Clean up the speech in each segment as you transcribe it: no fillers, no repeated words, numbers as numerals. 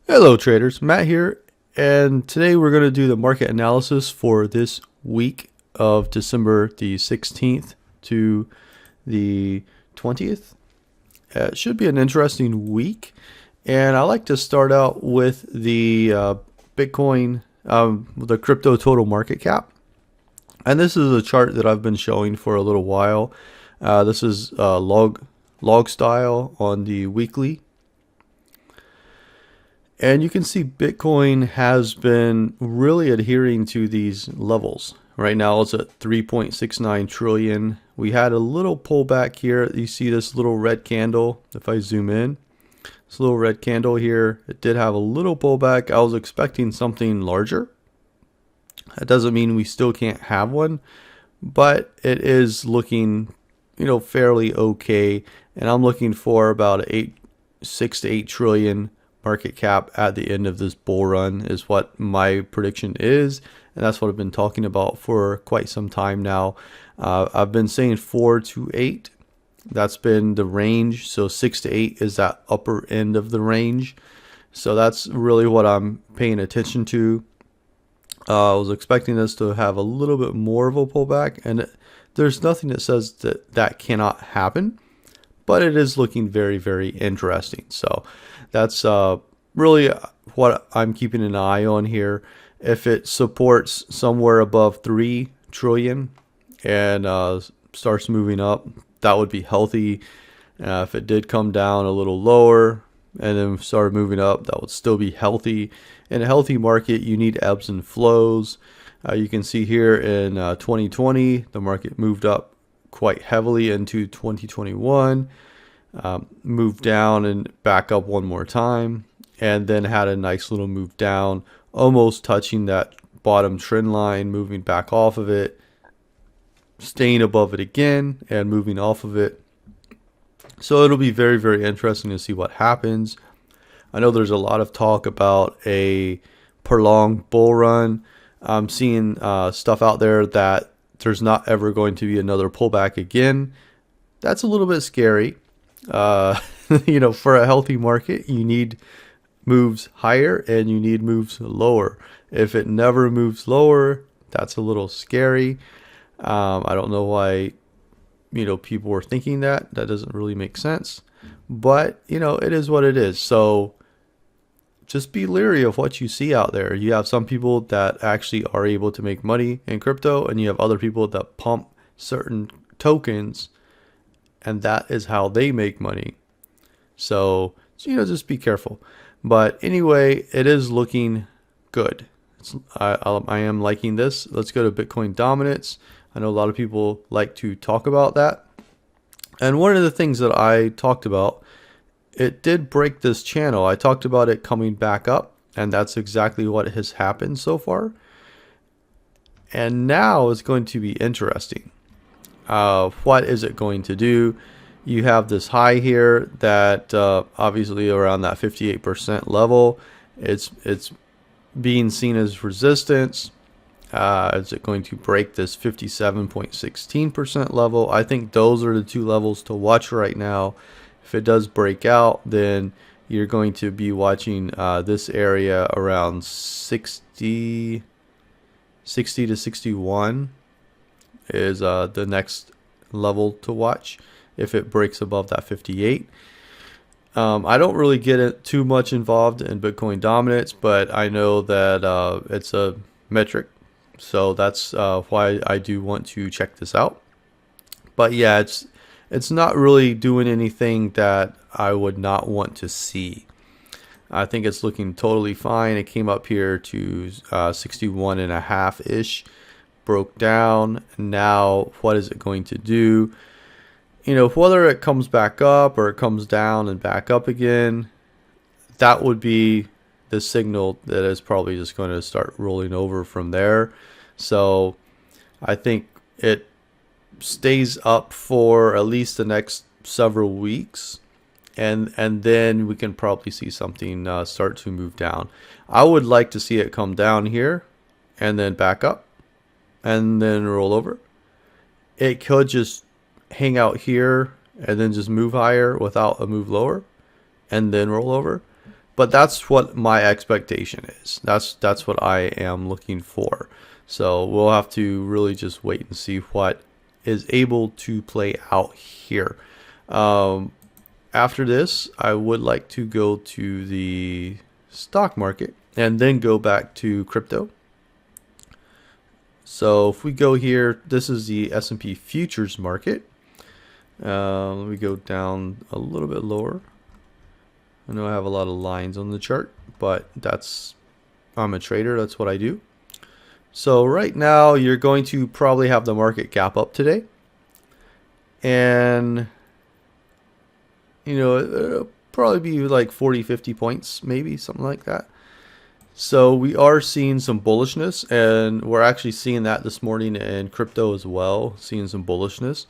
Hello traders, Matt here, and today we're going to do the market analysis for this week of December the 16th to the 20th. It should be an interesting week, and I like to start out with the Bitcoin, the crypto total market cap. And this is a chart that I've been showing for a little while. This is log style on the weekly. And you can see Bitcoin has been really adhering to these levels. Right now it's at 3.69 trillion. We had a little pullback here. You see this little red candle. If I zoom in, this little red candle here, it did have a little pullback. I was expecting something larger. That doesn't mean we still can't have one, but it is looking, fairly okay. And I'm looking for about 6 to 8 trillion market cap at the end of this bull run is what my prediction is, and that's what I've been talking about for quite some time now. I've been saying 4 to 8. That's been the range. So 6 to 8 is that upper end of the range. So that's really what I'm paying attention to. I was expecting this to have a little bit more of a pullback, and there's nothing that says that that cannot happen, but it is looking very, very interesting. So that's really what I'm keeping an eye on here. If it supports somewhere above 3 trillion and starts moving up, that would be healthy. If it did come down a little lower and then started moving up, that would still be healthy. In a healthy market, you need ebbs and flows. You can see here in 2020, the market moved up quite heavily into 2021, moved down and back up one more time, and then had a nice little move down, almost touching that bottom trend line, moving back off of it, staying above it again, and moving off of it. So it'll be very, very interesting to see what happens. I know there's a lot of talk about a prolonged bull run. I'm seeing stuff out there that there's not ever going to be another pullback again. That's a little bit scary. For a healthy market, you need moves higher and you need moves lower. If it never moves lower, that's a little scary. I don't know why, people were thinking that. That doesn't really make sense. But, it is what it is. So just be leery of what you see out there. You have some people that actually are able to make money in crypto, and you have other people that pump certain tokens, and that is how they make money. So just be careful. But anyway, it is looking good. I am liking this. Let's go to Bitcoin dominance. I know a lot of people like to talk about that. And one of the things that I talked about, it did break this channel. I talked about it coming back up, and that's exactly what has happened so far. And now it's going to be interesting. What is it going to do? You have this high here that obviously around that 58% level. It's being seen as resistance. Is it going to break this 57.16% level? I think those are the two levels to watch right now. If it does break out, then you're going to be watching this area around 60 to 61 is the next level to watch if it breaks above that 58. I don't really get it too much involved in Bitcoin dominance, but I know that it's a metric, so that's why I do want to check this out. But yeah, it's not really doing anything that I would not want to see. I think it's looking totally fine. It came up here to 61 and a half ish, broke down. Now what is it going to do? Whether it comes back up or it comes down and back up again, that would be the signal that is probably just going to start rolling over from there. So I think it stays up for at least the next several weeks, and then we can probably see something start to move down. I would like to see it come down here and then back up and then roll over. It could just hang out here and then just move higher without a move lower and then roll over. But that's what my expectation is. That's what I am looking for. So we'll have to really just wait and see what is able to play out here. After this, I would like to go to the stock market and then go back to crypto. So if we go here, this is the S&P Futures market. Let me go down a little bit lower. I know I have a lot of lines on the chart, but I'm a trader. That's what I do. So right now you're going to probably have the market gap up today. And, it'll probably be like 40, 50 points, maybe something like that. So we are seeing some bullishness, and we're actually seeing that this morning in crypto as well, seeing some bullishness.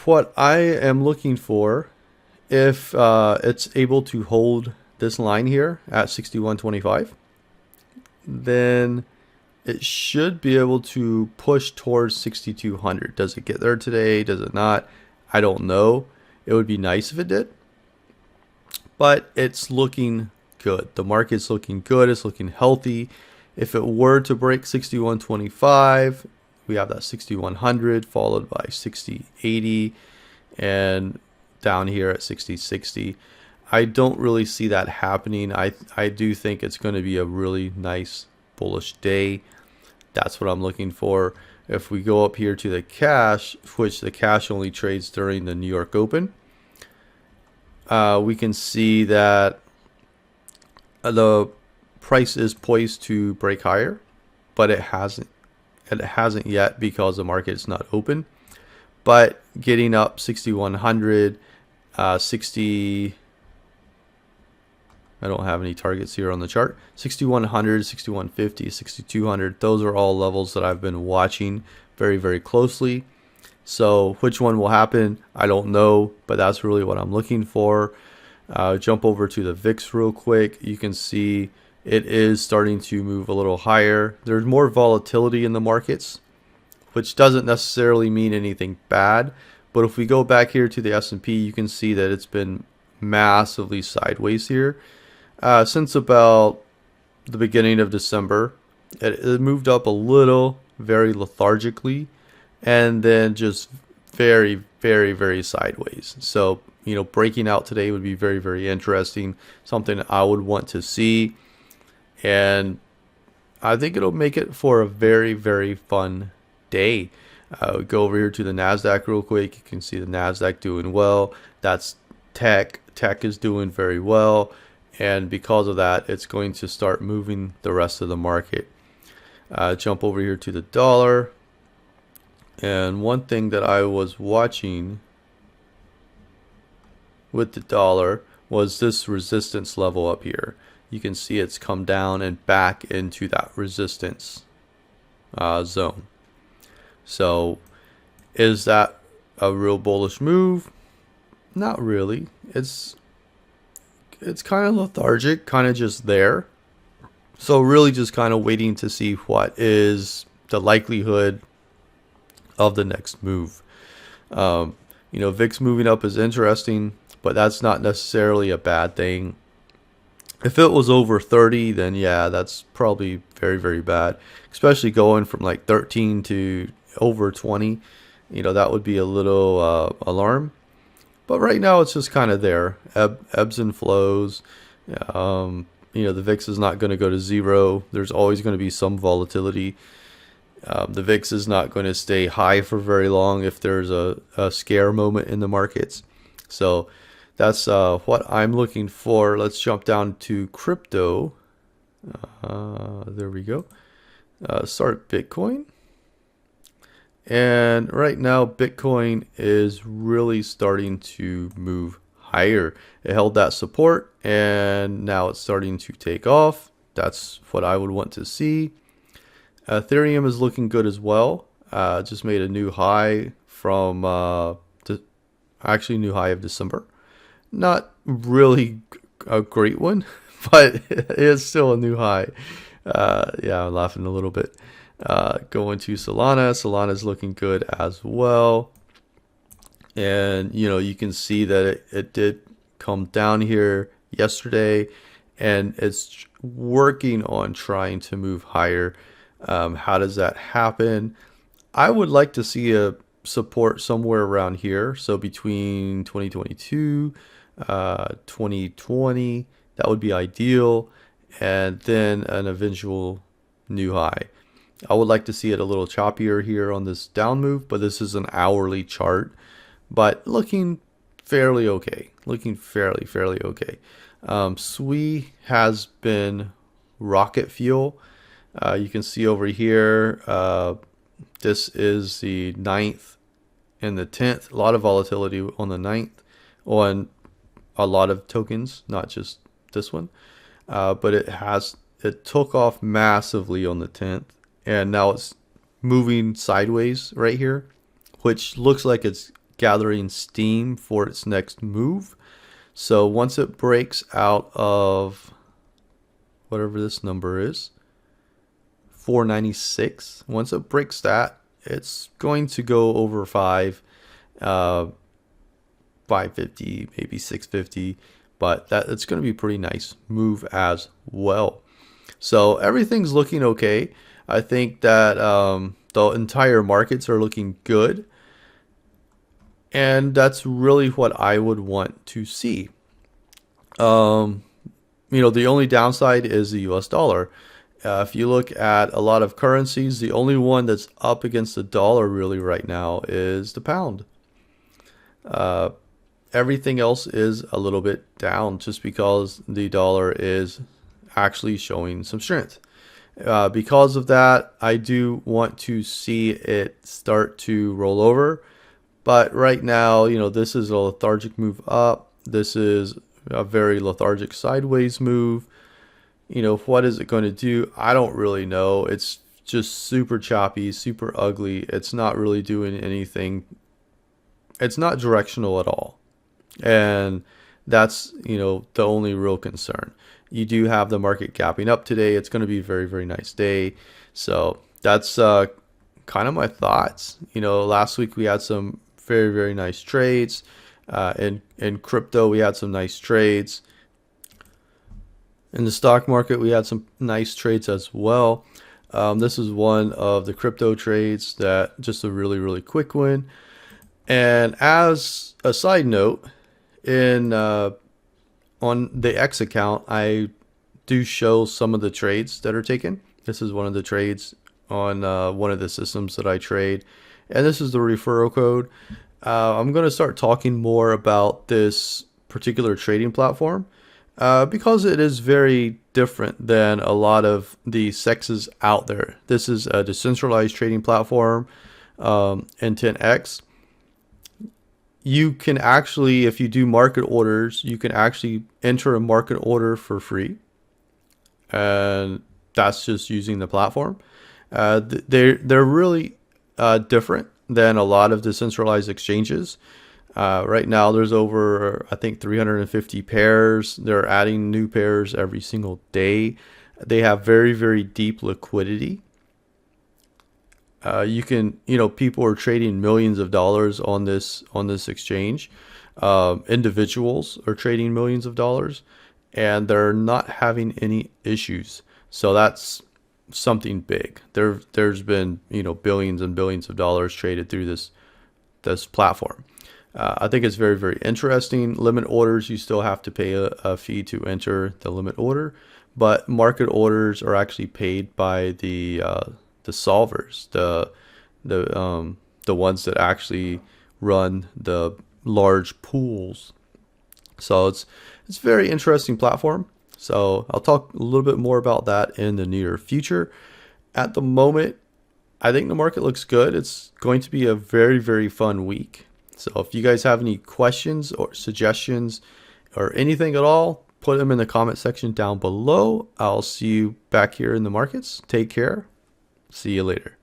What I am looking for, if it's able to hold this line here at 61.25, then it should be able to push towards 6,200. Does it get there today? Does it not? I don't know. It would be nice if it did, but it's looking good. The market's looking good. It's looking healthy. If it were to break 61.25, we have that 6,100 followed by 60.80 and down here at 60.60. I don't really see that happening. I do think it's going to be a really nice bullish day. That's what I'm looking for. If we go up here to the cash, which the cash only trades during the New York Open, we can see that the price is poised to break higher, but it hasn't yet because the market is not open. But getting up 6,100, 60, I don't have any targets here on the chart. 6,100, 6,150, 6,200. Those are all levels that I've been watching very, very closely. So which one will happen, I don't know, but that's really what I'm looking for. Jump over to the VIX real quick. You can see it is starting to move a little higher. There's more volatility in the markets, which doesn't necessarily mean anything bad. But if we go back here to the S&P, you can see that it's been massively sideways here. Since about the beginning of December, it moved up a little, very lethargically, and then just very, very, very sideways. So, breaking out today would be very, very interesting, something I would want to see. And I think it'll make it for a very, very fun day. Go over here to the Nasdaq real quick. You can see the Nasdaq doing well. That's tech. Tech is doing very well. And because of that, it's going to start moving the rest of the market. Jump over here to the dollar. And one thing that I was watching with the dollar was this resistance level up here. You can see it's come down and back into that resistance zone. So is that a real bullish move? Not really. It's kind of lethargic, kind of just there. So really just kind of waiting to see what is the likelihood of the next move. VIX moving up is interesting, but that's not necessarily a bad thing. If it was over 30, then yeah, that's probably very, very bad. Especially going from like 13 to over 20, that would be a little alarm. But right now it's just kind of there, ebbs and flows. The VIX is not going to go to zero. There's always going to be some volatility. The VIX is not going to stay high for very long if there's a scare moment in the markets. So that's what I'm looking for. Let's jump down to crypto. There we go. Start Bitcoin. And right now, Bitcoin is really starting to move higher. It held that support, and now it's starting to take off. That's what I would want to see. Ethereum is looking good as well. Just made a new high from new high of December. Not really a great one, but it's still a new high. I'm laughing a little bit. Going to Solana. Solana is looking good as well. And, you can see that it did come down here yesterday, and it's working on trying to move higher. How does that happen? I would like to see a support somewhere around here. So between 2022, 2020, that would be ideal. And then an eventual new high. I would like to see it a little choppier here on this down move, but this is an hourly chart, but looking fairly okay. Looking fairly okay. SUI has been rocket fuel. You can see over here, this is the 9th and the 10th. A lot of volatility on the 9th on a lot of tokens, not just this one. But it took off massively on the 10th, and now it's moving sideways right here, which looks like it's gathering steam for its next move. So once it breaks out of whatever this number is, 496, once it breaks that, it's going to go over 550, maybe 650, but it's going to be a pretty nice move as well. So everything's looking okay. I think that the entire markets are looking good, and that's really what I would want to see. The only downside is the US dollar. If you look at a lot of currencies, the only one that's up against the dollar really right now is the pound. Everything else is a little bit down just because the dollar is actually showing some strength. Because of that, I do want to see it start to roll over. But right now, this is a lethargic move up. This is a very lethargic sideways move. What is it going to do? I don't really know. It's just super choppy, super ugly. It's not really doing anything. It's not directional at all. And that's, the only real concern. You do have the market gapping up today. It's going to be a very, very nice day. So that's kind of my thoughts. Last week we had some very, very nice trades. In crypto, we had some nice trades. In the stock market, we had some nice trades as well. This is one of the crypto trades that just a really, really quick one. And as a side note, on the X account, I do show some of the trades that are taken. This is one of the trades on one of the systems that I trade. And this is the referral code. I'm going to start talking more about this particular trading platform because it is very different than a lot of the sexes out there. This is a decentralized trading platform in 10X. You can actually, if you do market orders, you can actually enter a market order for free. And that's just using the platform. They're really different than a lot of decentralized exchanges. Right now, there's over, I think, 350 pairs. They're adding new pairs every single day. They have very, very deep liquidity. People are trading millions of dollars on this exchange. Individuals are trading millions of dollars, and they're not having any issues. So that's something big. There's been billions and billions of dollars traded through this platform. I think it's very, very interesting. Limit orders, you still have to pay a fee to enter the limit order, but market orders are actually paid by the solvers, the ones that actually run the large pools. So it's a very interesting platform. So I'll talk a little bit more about that in the near future. At the moment, I think the market looks good. It's going to be a very, very fun week. So if you guys have any questions or suggestions or anything at all, put them in the comment section down below. I'll see you back here in the markets. Take care. See you later.